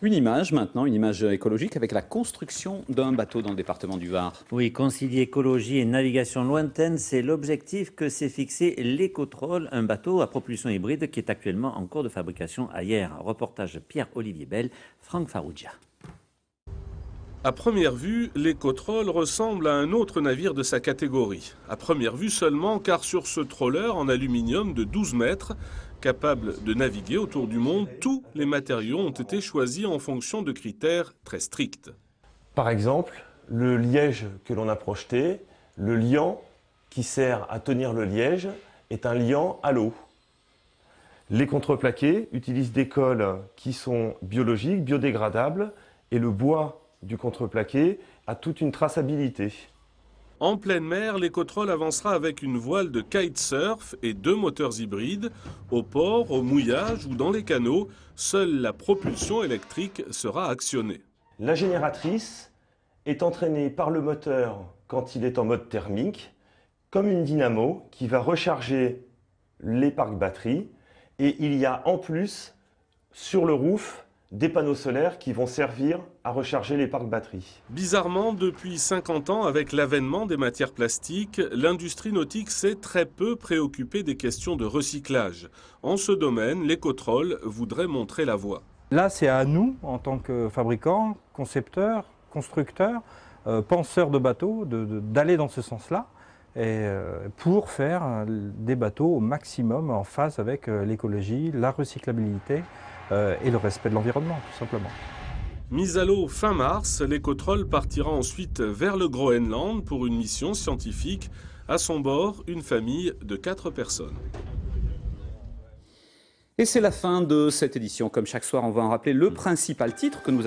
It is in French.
Une image maintenant, une image écologique avec la construction d'un bateau dans le département du Var. Oui, concilier écologie et navigation lointaine, c'est l'objectif que s'est fixé l'Ecotroll, un bateau à propulsion hybride qui est actuellement en cours de fabrication à Hyères. Reportage Pierre-Olivier Bell, Franck Farrugia. À première vue, l'Ecotroll ressemble à un autre navire de sa catégorie. À première vue seulement, car sur ce troller en aluminium de 12 mètres, capable de naviguer autour du monde, tous les matériaux ont été choisis en fonction de critères très stricts. Par exemple, le liège que l'on a projeté, le liant qui sert à tenir le liège, est un liant à l'eau. Les contreplaqués utilisent des cols qui sont biologiques, biodégradables, et le bois du contreplaqué a toute une traçabilité. En pleine mer, l'Ecotroll avancera avec une voile de kitesurf et 2 moteurs hybrides. Au port, au mouillage ou dans les canaux, seule la propulsion électrique sera actionnée. La génératrice est entraînée par le moteur quand il est en mode thermique, comme une dynamo qui va recharger les parcs batteries. Et il y a en plus, sur le roof, des panneaux solaires qui vont servir à recharger les parcs batteries. Bizarrement, depuis 50 ans, avec l'avènement des matières plastiques, l'industrie nautique s'est très peu préoccupée des questions de recyclage. En ce domaine, l'Ecotroll voudrait montrer la voie. Là, c'est à nous, en tant que fabricants, concepteurs, constructeurs, penseurs de bateaux, d'aller dans ce sens-là pour faire des bateaux au maximum en phase avec l'écologie, la recyclabilité et le respect de l'environnement, tout simplement. Mise à l'eau fin mars, l'Ecotroll partira ensuite vers le Groenland pour une mission scientifique. À son bord, une famille de 4 personnes. Et c'est la fin de cette édition. Comme chaque soir, on va en rappeler le principal titre que nous avons.